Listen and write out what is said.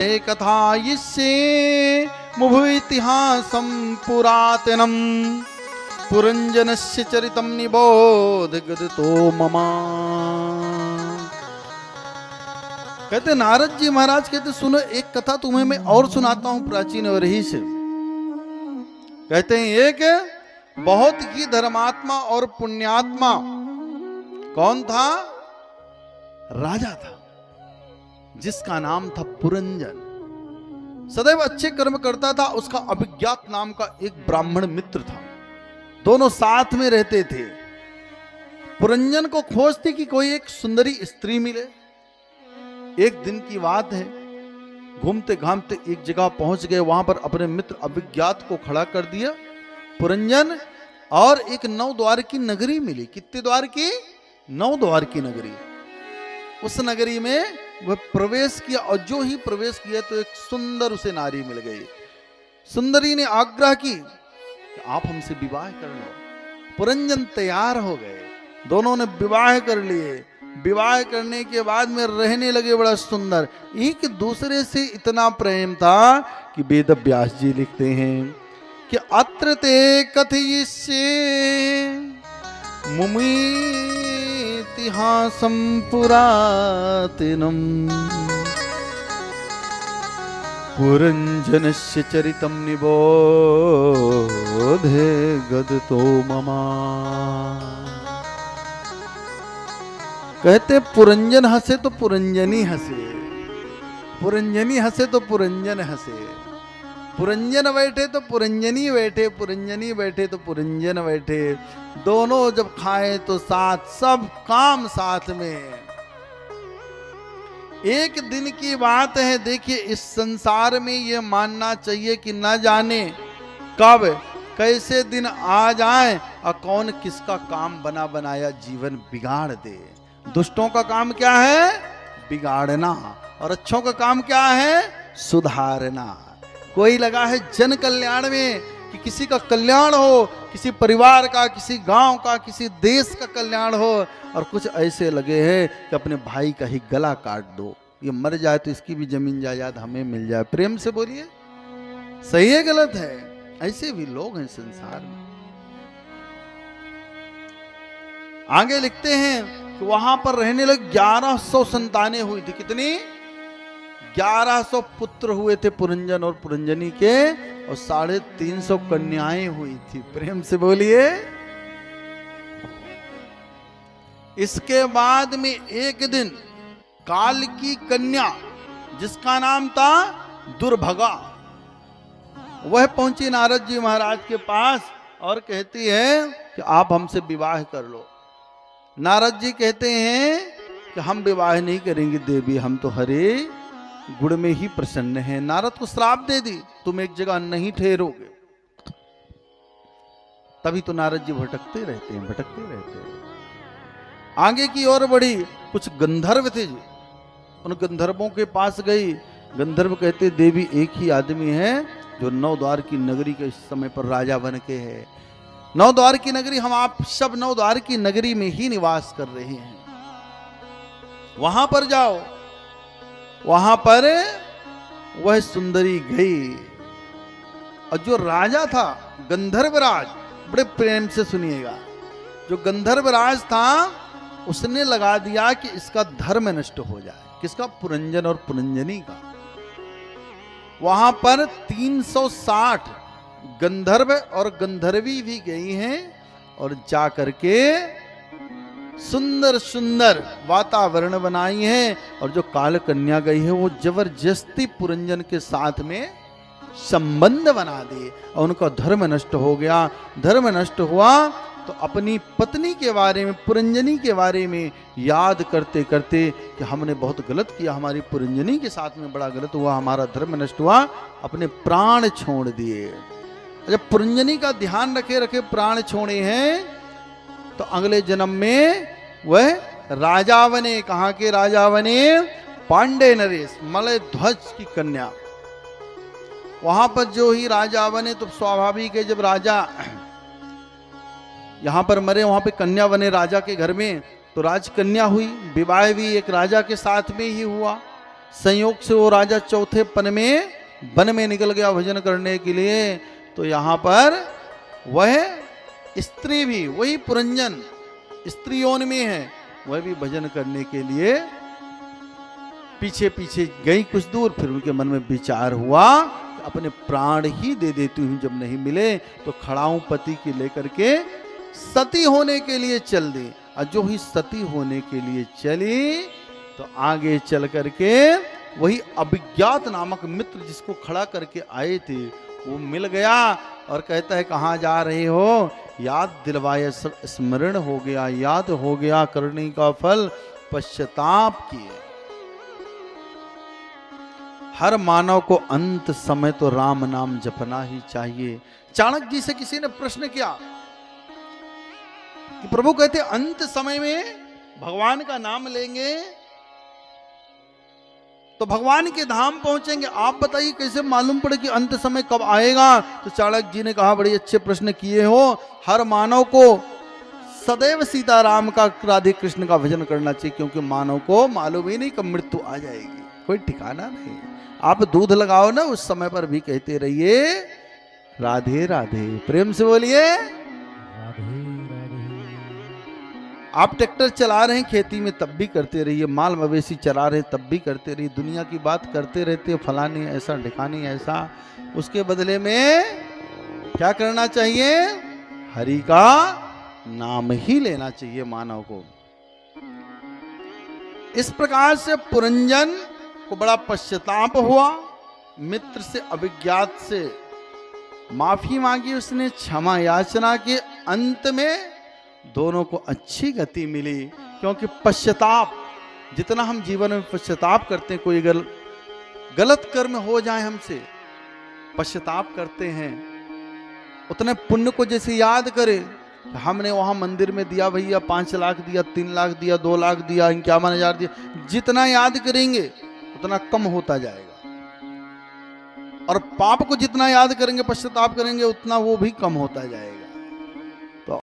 कथायिष्ये मुभुइतिहासं पुरातनम् पुरञ्जनस्य चरितं निबोध गदतो ममा। कहते नारद जी महाराज कहते सुनो एक कथा तुम्हें मैं और सुनाता हूं प्राचीन वरही से। कहते हैं एक बहुत ही धर्मात्मा और पुण्यात्मा कौन था? राजा था जिसका नाम था पुरंजन। सदैव अच्छे कर्म करता था। उसका अभिज्ञात नाम का एक ब्राह्मण मित्र था। दोनों साथ में रहते थे। पुरंजन को खोज थी कि कोई एक सुंदरी स्त्री मिले। एक दिन की बात है, घूमते घामते एक जगह पहुंच गए। वहां पर अपने मित्र अभिज्ञात को खड़ा कर दिया। पुरंजन और एक 9 द्वार की नगरी मिली। कितने द्वार की? 9 द्वार की नगरी। उस नगरी में वह प्रवेश किया और जो ही प्रवेश किया तो एक सुंदर उसे नारी मिल गई। सुंदरी ने आग्रह की कि आप हमसे विवाह कर लो। पुरंजन तैयार हो गए। दोनों ने विवाह कर लिए। विवाह करने के बाद में रहने लगे बड़ा सुंदर। एक दूसरे से इतना प्रेम था कि वेद व्यास जी लिखते हैं कि अत्र ते कथयिष्ये मुमितिहासं पुरातनम् पुरञ्जनस्य चरितं निबोधे गदतो ममा। कहते पुरंजन हंसे तो पुरंजनी हंसे, पुरंजनी हंसे तो पुरंजन हंसे, पुरंजन बैठे तो पुरंजनी बैठे, पुरंजनी बैठे तो पुरंजन बैठे। दोनों जब खाए तो साथ, सब काम साथ में। एक दिन की बात है। देखिए इस संसार में ये मानना चाहिए कि न जाने कब कैसे दिन आ जाए और कौन किसका काम बना बनाया जीवन बिगाड़ दे। दुष्टों का काम क्या है? बिगाड़ना। और अच्छों का काम क्या है? सुधारना। कोई लगा है जन कल्याण में कि किसी का कल्याण हो, किसी परिवार का, किसी गांव का, किसी देश का कल्याण हो। और कुछ ऐसे लगे हैं कि अपने भाई का ही गला काट दो, ये मर जाए तो इसकी भी जमीन जायदाद हमें मिल जाए। प्रेम से बोलिए, सही है गलत है? ऐसे भी लोग हैं संसार में। आगे लिखते हैं कि वहां पर रहने लगे 1100 संतानें हुई थी। कितनी? 1100 पुत्र हुए थे पुरंजन और पुरंजनी के, और 350 कन्याएं हुई थी। प्रेम से बोलिए। इसके बाद में एक दिन काल की कन्या जिसका नाम था दुर्भगा, वह पहुंची नारद जी महाराज के पास और कहती है कि आप हमसे विवाह कर लो। नारद जी कहते हैं कि हम विवाह नहीं करेंगे देवी, हम तो हरे गुण में ही प्रसन्न हैं। नारद को श्राप दे दी, तुम एक जगह नहीं ठहरोगे। तभी तो नारद जी भटकते रहते हैं, भटकते रहते हैं। आगे की ओर बढ़ी। कुछ गंधर्व थे जी, उन गंधर्वों के पास गई। गंधर्व कहते देवी एक ही आदमी है जो 9 द्वार की नगरी के इस समय पर राजा बन के है। 9 द्वार की नगरी, हम आप सब 9 द्वार की नगरी में ही निवास कर रहे हैं। वहां पर जाओ। वहां पर वह सुंदरी गई और जो राजा था गंधर्वराज, बड़े प्रेम से सुनिएगा, जो गंधर्वराज था उसने लगा दिया कि इसका धर्म नष्ट हो जाए। किसका? पुरंजन और पुरंजनी का। वहां पर 360 गंधर्व और गंधर्वी भी गई हैं और जा करके सुंदर सुंदर वातावरण बनाई है। और जो काल कन्या गई है वो जबरदस्ती पुरंजन के साथ में संबंध बना दिए और उनका धर्म नष्ट हो गया। धर्म नष्ट हुआ तो अपनी पत्नी के बारे में, पुरंजनी के बारे में याद करते करते कि हमने बहुत गलत किया, हमारी पुरंजनी के साथ में बड़ा गलत हुआ, हमारा धर्म नष्ट हुआ, अपने प्राण छोड़ दिए। जब पुरंजनी का ध्यान रखे रखे प्राण छोड़े हैं तो अगले जन्म में वह राजा बने। कहां के राजा बने? पांडे नरेश, मलय ध्वज की कन्या। वहां पर जो ही राजा बने तो स्वाभाविक है, जब राजा यहां पर मरे वहां पे कन्या बने राजा के घर में, तो राजकन्या हुई। विवाह भी एक राजा के साथ में ही हुआ। संयोग से वो राजा चौथे पन में वन में निकल गया भजन करने के लिए। तो यहां पर वह स्त्री भी, वही पुरंजन स्त्री योनि में है, वह भी भजन करने के लिए पीछे पीछे गई कुछ दूर। फिर उनके मन में विचार हुआ अपने प्राण ही दे देती हूं, जब नहीं मिले तो खड़ाऊं पति की लेकर के सती होने के लिए चल दी। और जो ही सती होने के लिए चली तो आगे चल करके वही अभिज्ञात नामक मित्र जिसको खड़ा करके आए थे वो मिल गया और कहता है कहाँ जा रहे हो? याद दिलवाया, सब स्मरण हो गया, याद हो गया करने का फल पश्चाताप किए। हर मानव को अंत समय तो राम नाम जपना ही चाहिए। चाणक्य जी से किसी ने प्रश्न किया कि प्रभु कहते अंत समय में भगवान का नाम लेंगे तो भगवान के धाम पहुंचेंगे, आप बताइए कैसे मालूम पड़े कि अंत समय कब आएगा? तो चाणक्य जी ने कहा बड़े अच्छे प्रश्न किए हो। हर मानव को सदैव सीताराम का, राधे कृष्ण का भजन करना चाहिए, क्योंकि मानव को मालूम ही नहीं कब मृत्यु आ जाएगी, कोई ठिकाना नहीं। आप दूध लगाओ ना, उस समय पर भी कहते रहिए राधे राधे, प्रेम से बोलिए राधे राधे। आप ट्रैक्टर चला रहे हैं खेती में तब भी करते रहिए, माल मवेशी चला रहे हैं तब भी करते रहिए, दुनिया की बात करते रहते फलानी ऐसा ढिकानी ऐसा। उसके बदले में क्या करना चाहिए? हरि का नाम ही लेना चाहिए मानव को। इस प्रकार से पुरंजन को बड़ा पश्चाताप हुआ, मित्र से अभिज्ञात से माफी मांगी उसने, क्षमा याचना के। अंत में दोनों को अच्छी गति मिली, क्योंकि पश्चाताप, जितना हम जीवन में पश्चाताप करते हैं, कोई गलत कर्म हो जाए हमसे पश्चाताप करते हैं, उतने पुण्य को जैसे याद करे, हमने वहां मंदिर में दिया भैया 5 लाख दिया, 3 लाख दिया, 2 लाख दिया, 51,000 दिया, जितना याद करेंगे उतना कम होता जाएगा। और पाप को जितना याद करेंगे, पश्चाताप करेंगे, उतना वो भी कम होता जाएगा।